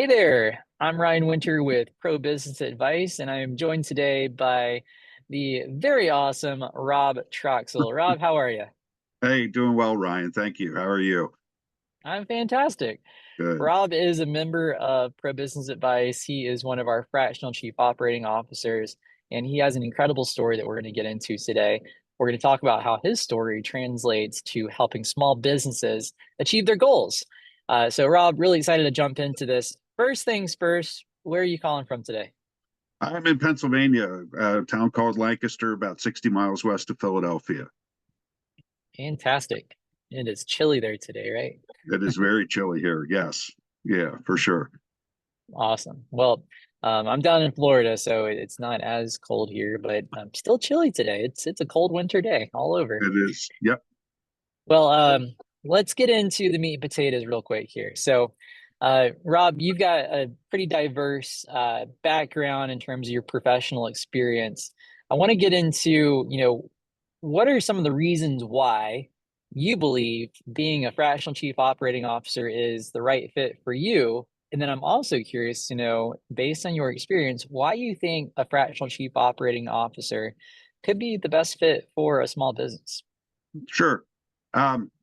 Hey there, I'm Ryan Winter with Pro Business Advice, and I am joined today by the very awesome Rob Troxell. Rob, how are you? Hey, doing well, Ryan. Thank you. How are you? I'm fantastic. Good. Rob is a member of Pro Business Advice. He is one of our fractional chief operating officers, and he has an incredible story that we're going to get into today. We're going to talk about how his story translates to helping small businesses achieve their goals. So, Rob, really excited to jump into this. First things first, where are you calling from today? I'm in Pennsylvania, a town called Lancaster, about 60 miles west of Philadelphia. Fantastic. It is chilly there today, right? It is very chilly here. Yes. Yeah, for sure. Awesome. Well, I'm down in Florida, so it's not as cold here, but still chilly today. It's a cold winter day all over. It is. Yep. Well, let's get into the meat and potatoes real quick here. So, Rob, you've got a pretty diverse background in terms of your professional experience. I want to get into, what are some of the reasons why you believe being a fractional chief operating officer is the right fit for you? And then I'm also curious to know, based on your experience, why you think a fractional chief operating officer could be the best fit for a small business. Sure.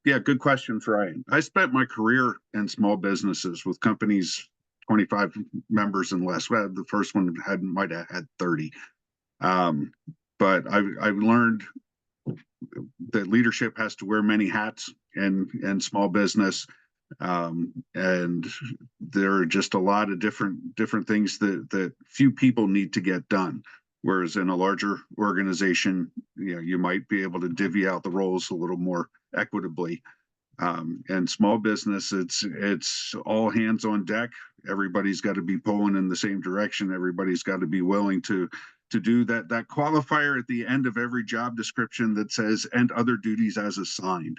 Yeah, good questions, Ryan. I spent my career in small businesses with companies 25 members and less. Well, the first one might have had 30. Um, but I've learned that leadership has to wear many hats in small business, and there are just a lot of different things that few people need to get done. Whereas in a larger organization, you might be able to divvy out the roles a little more equitably. And small business, it's all hands on deck. Everybody's got to be pulling in the same direction. Everybody's got to be willing to do that qualifier at the end of every job description that says "and other duties as assigned."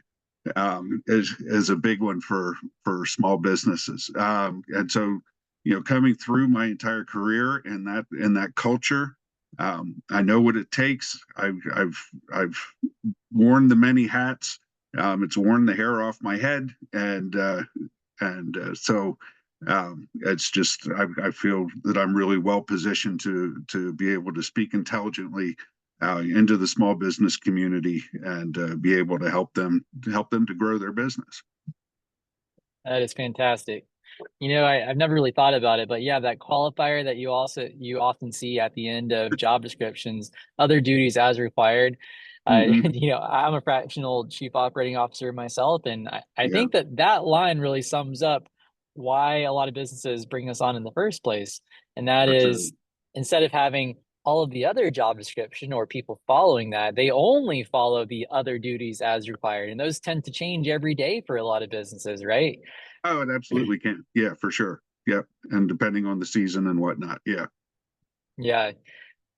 Is a big one for small businesses. And so, coming through my entire career in that culture, I know what it takes. I've worn the many hats. It's worn the hair off my head, and so it's just I feel that I'm really well positioned to be able to speak intelligently into the small business community and be able to help them to grow their business. That is fantastic. I've never really thought about it, but yeah, that qualifier that you often see at the end of job descriptions, other duties as required. Hmm. I'm a fractional chief operating officer myself, and I Yeah, think that line really sums up why a lot of businesses bring us on in the first place. And that that's is instead of having all of the other job description or people following that, they only follow the other duties as required. And those tend to change every day for a lot of businesses, right? Oh, it absolutely can. Yeah, for sure. Yep, and depending on the season and whatnot. Yeah, Yeah.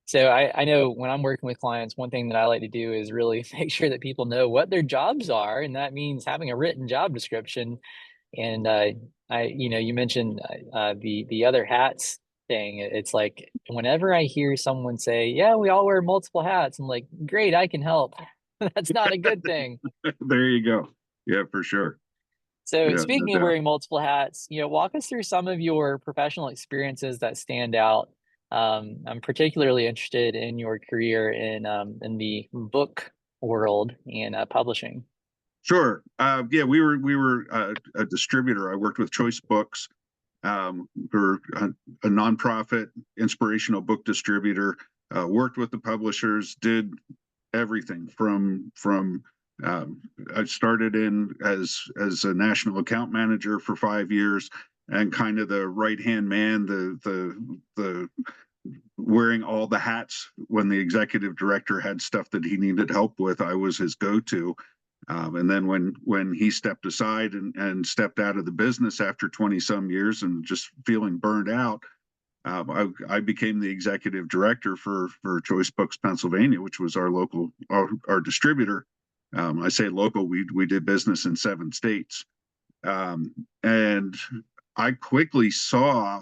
So I know when I'm working with clients, one thing that I like to do is really make sure that people know what their jobs are, and that means having a written job description. And you mentioned the other hats thing. It's like whenever I hear someone say, "Yeah, we all wear multiple hats," I'm like, "Great, I can help." That's not a good thing. there you go. Yeah, for sure. So Yeah, no speaking of doubt. wearing multiple hats, walk us through some of your professional experiences that stand out. I'm particularly interested in your career in the book world and publishing. Sure. Yeah, we were a distributor. I worked with Choice Books. We're a nonprofit inspirational book distributor. Worked with the publishers. Did everything from. I started in as a national account manager for 5 years, and kind of the right hand man, the wearing all the hats when the executive director had stuff that he needed help with. I was his go to. And then when he stepped aside and stepped out of the business after 20 some years and just feeling burned out, I became the executive director for Choice Books Pennsylvania, which was our distributor. I say local. We did business in 7 states, and I quickly saw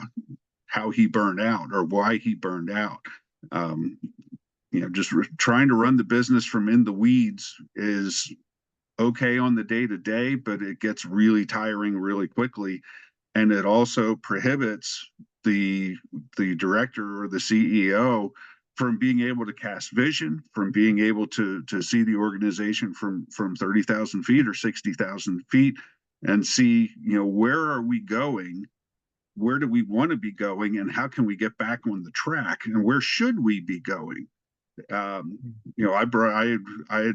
how he burned out or why he burned out. Um, just trying to run the business from in the weeds is okay on the day to day, but it gets really tiring really quickly. and it also prohibits the the director or the CEO from being able to cast vision, from being able to see the organization from 30,000 feet or 60,000 feet, and see, where are we going, where do we want to be going, and how can we get back on the track, and where should we be going. um, I brought I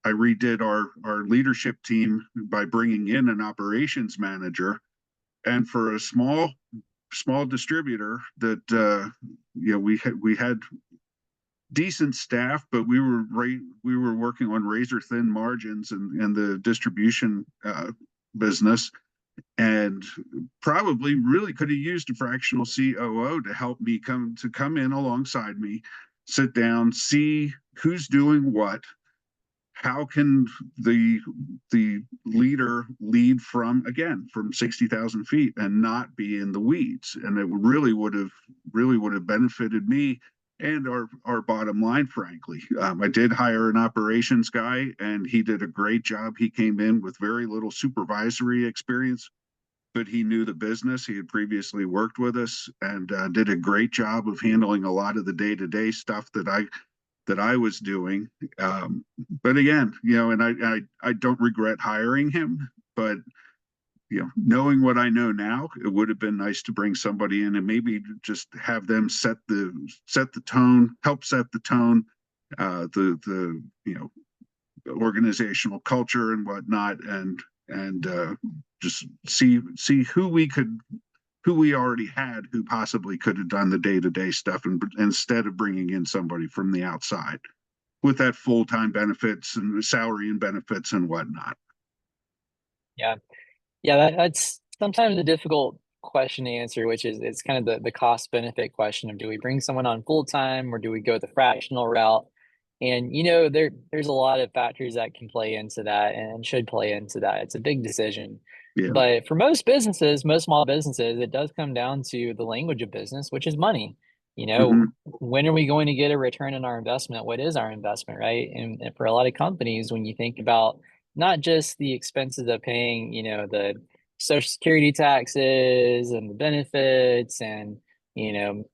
redid our leadership team by bringing in an operations manager, and for a small distributor that we had decent staff, but we were working on razor thin margins in the distribution business, and probably really could have used a fractional COO to help me come in alongside me, sit down, see who's doing what, how can the leader lead from 60,000 feet and not be in the weeds. And it really would have benefited me and our bottom line, frankly. I did hire an operations guy, and he did a great job. He came in with very little supervisory experience, but he knew the business. He had previously worked with us, and did a great job of handling a lot of the day-to-day stuff that I was doing. But again, and I don't regret hiring him, but knowing what I know now, it would have been nice to bring somebody in and maybe just have them set the tone, help set the tone, the organizational culture and whatnot, and just see who we already had, who possibly could have done the day-to-day stuff, and instead of bringing in somebody from the outside with that full-time benefits and salary and benefits and whatnot. Yeah. Yeah, that's sometimes a difficult question to answer, which is it's kind of the cost benefit question of, do we bring someone on full time or do we go the fractional route? And there's a lot of factors that can play into that and should play into that. It's a big decision. Yeah. But for most businesses, most small businesses, it does come down to the language of business, which is money. Mm-hmm. When are we going to get a return on our investment? What is our investment, right? And for a lot of companies, when you think about not just the expenses of paying, the social security taxes and the benefits and,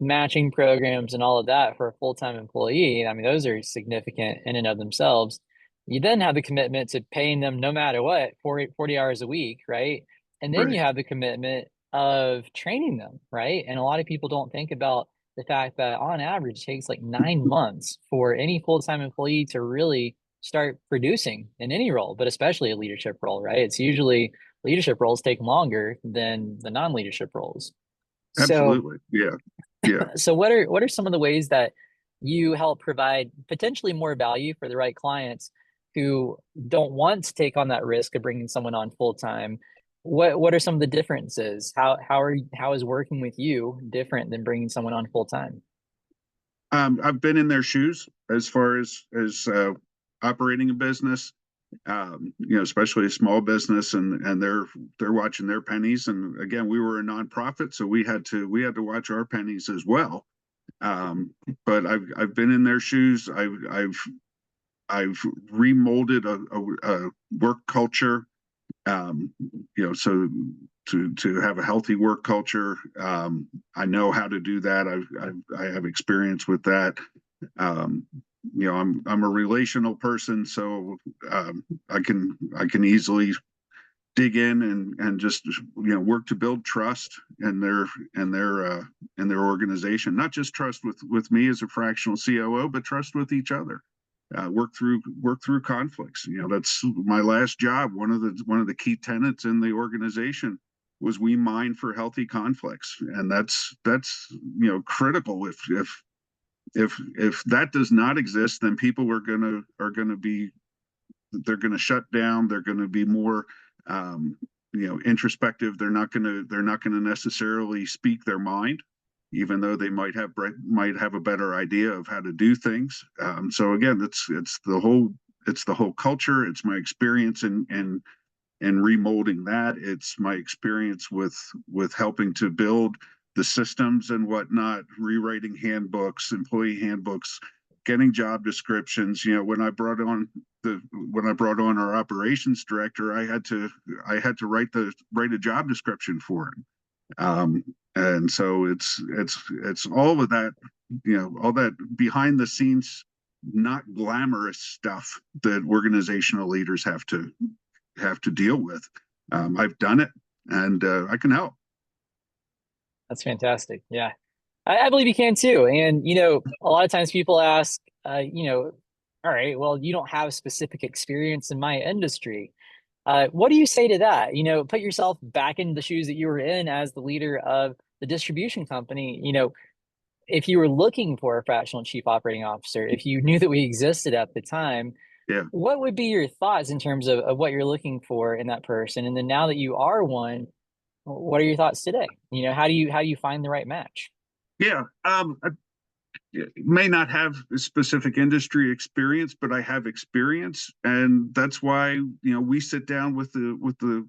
matching programs and all of that for a full-time employee, I mean, those are significant in and of themselves. You then have the commitment to paying them no matter what, 40 hours a week, right? And then Right. you have the commitment of training them, right? And a lot of people don't think about the fact that on average it takes like 9 months for any full-time employee to really start producing in any role, but especially a leadership role, right? It's usually leadership roles take longer than the non-leadership roles. So, Absolutely. Yeah. Yeah. so what are some of the ways that you help provide potentially more value for the right clients who don't want to take on that risk of bringing someone on full time? What are some of the differences? How is working with you different than bringing someone on full time? I've been in their shoes as far as operating a business, especially a small business, and they're watching their pennies. And again, we were a nonprofit, so we had to watch our pennies as well. But I've been in their shoes. I've remolded a work culture, um, so to have a healthy work culture. I know how to do that. I have experience with that. Um, I'm a relational person, so I can easily dig in and just work to build trust in their organization. Not just trust with me as a fractional COO, but trust with each other. Work through conflicts. That's my last job. One of the key tenets in the organization was we mine for healthy conflicts, and that's critical. If that does not exist, then people are gonna be they're gonna shut down. They're gonna be more introspective. They're not gonna necessarily speak their mind, even though they might have a better idea of how to do things. So again, it's the whole culture. It's my experience in remolding that. It's my experience with helping to build the systems and whatnot, rewriting handbooks, employee handbooks, getting job descriptions. When I brought on our operations director, I had to write a job description for him. And so it's all of that, all that behind the scenes, not glamorous stuff that organizational leaders have to deal with. I've done it, and I can help. That's fantastic. Yeah. I believe you can too. And, a lot of times people ask, all right, well, you don't have specific experience in my industry. What do you say to that? Put yourself back in the shoes that you were in as the leader of the distribution company. If you were looking for a fractional chief operating officer, if you knew that we existed at the time, Yeah. what would be your thoughts in terms of what you're looking for in that person? And then now that you are one, what are your thoughts today? How do you find the right match? Yeah. I may not have specific industry experience, but I have experience, and that's why we sit down with the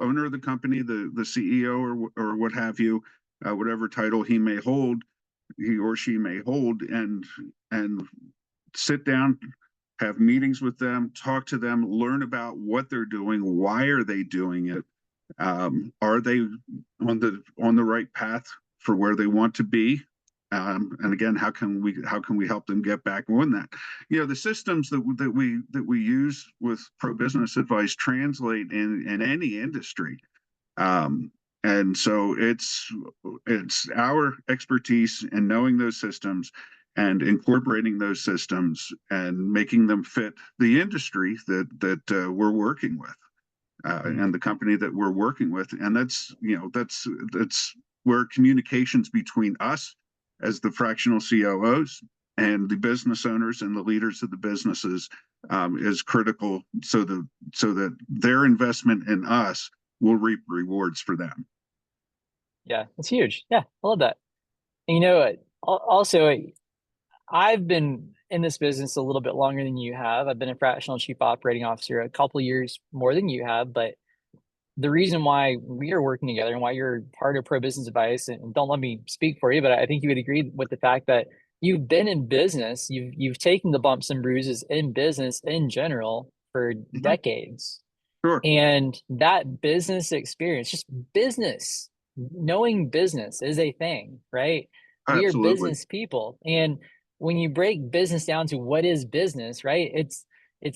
owner of the company, the CEO, or what have you, whatever title he or she may hold, and sit down, have meetings with them, talk to them, learn about what they're doing, why are they doing it, are they on the right path for where they want to be, and again, how can we help them get back on that? The systems that we use with pro business advice translate in any industry, and so it's our expertise in knowing those systems and incorporating those systems and making them fit the industry that we're working with, and the company that we're working with. And that's where communications between us as the fractional COOs and the business owners and the leaders of the businesses is critical, so that their investment in us will reap rewards for them. Yeah, it's huge. Yeah, I love that. And also, I've been in this business a little bit longer than you have. I've been a fractional chief operating officer a couple years more than you have, but the reason why we are working together and why you're part of Pro Business Advice, and don't let me speak for you, but I think you would agree with the fact that you've been in business, you've taken the bumps and bruises in business in general for Mm-hmm. decades. Sure. And that business experience, just business, knowing business is a thing, right? We are Absolutely. business people. And when you break business down to what is business, right? It's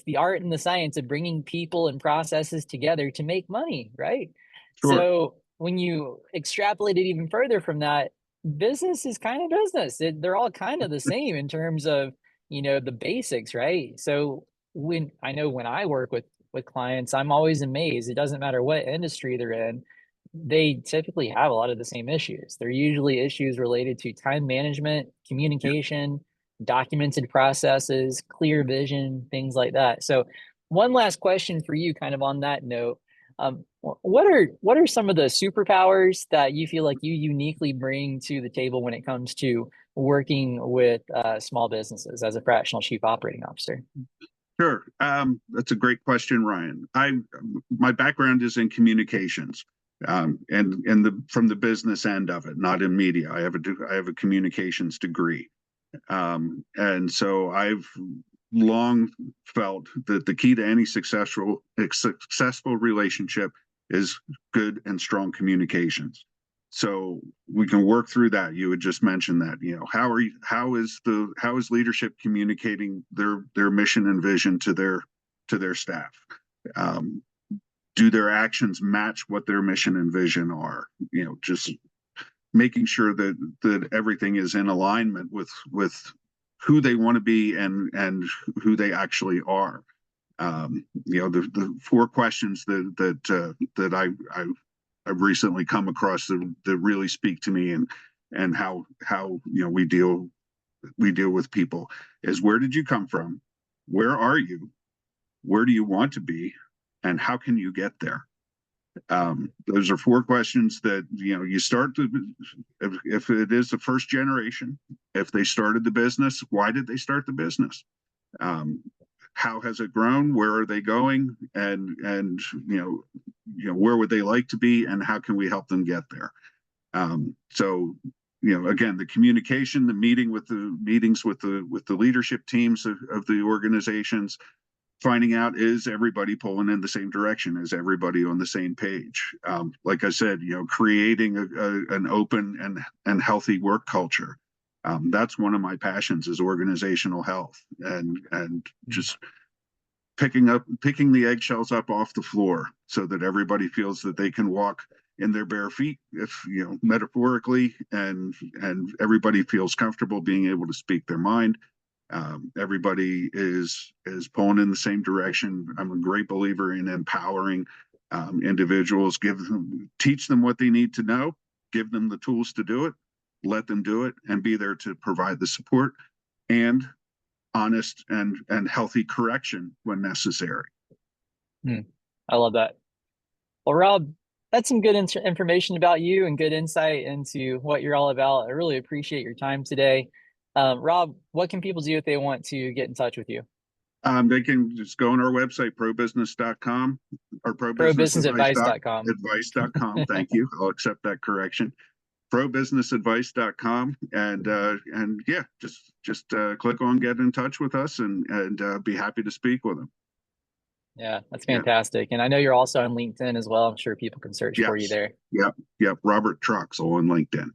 the art and the science of bringing people and processes together to make money, right? Sure. So when you extrapolate it even further from that, business is kind of business. They're all kind of the same in terms of, the basics, right? So when I work with clients, I'm always amazed. It doesn't matter what industry they're in, they typically have a lot of the same issues. They're usually issues related to time management, communication, documented processes, clear vision, things like that. So, one last question for you, kind of on that note. What are some of the superpowers that you feel like you uniquely bring to the table when it comes to working with small businesses as a fractional chief operating officer? Sure. That's a great question, Ryan. My background is in communications, and from the business end of it, not in media. I have a communications degree, and so I've long felt that the key to any successful relationship is good and strong communications. So we can work through that. You had just mentioned that. How is leadership communicating their mission and vision to their staff? Do their actions match what their mission and vision are? Just making sure that everything is in alignment with who they want to be and who they actually are. The four questions that I've recently come across that really speak to me, and how we deal with people is: where did you come from? Where are you? Where do you want to be? And how can you get there? Those are four questions that you start to, if it is the first generation, if they started the business, why did they start the business? How has it grown? Where are they going? And where would they like to be? And how can we help them get there? So again, the communication, the meetings with the leadership teams of the organizations, finding out, is everybody pulling in the same direction? Is everybody on the same page? Like I said, creating an open and healthy work culture. That's one of my passions, is organizational health, and just picking the eggshells up off the floor so that everybody feels that they can walk in their bare feet, if metaphorically, and everybody feels comfortable being able to speak their mind. Everybody is pulling in the same direction. I'm a great believer in empowering individuals. Teach them what they need to know, give them the tools to do it, let them do it, and be there to provide the support and honest and healthy correction when necessary. I love that. Well, Rob, that's some good information about you and good insight into what you're all about. I really appreciate your time today. Rob, what can people do if they want to get in touch with you? They can just go on our website, probusiness.com, or Probusinessadvice.com. advice.com. Thank you. I'll accept that correction. Probusinessadvice.com, and yeah, just click on get in touch with us, and be happy to speak with them. Yeah, that's fantastic. And I know you're also on LinkedIn as well. I'm sure people can search for you there. Yep. Robert Troxell on LinkedIn.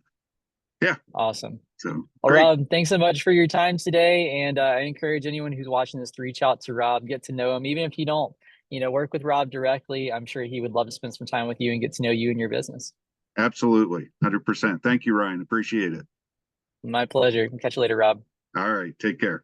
Yeah. Awesome. So, well, great. Rob, thanks so much for your time today. And I encourage anyone who's watching this to reach out to Rob, get to know him. Even if you don't, work with Rob directly, I'm sure he would love to spend some time with you and get to know you and your business. Absolutely. 100%. Thank you, Ryan. Appreciate it. My pleasure. Catch you later, Rob. All right. Take care.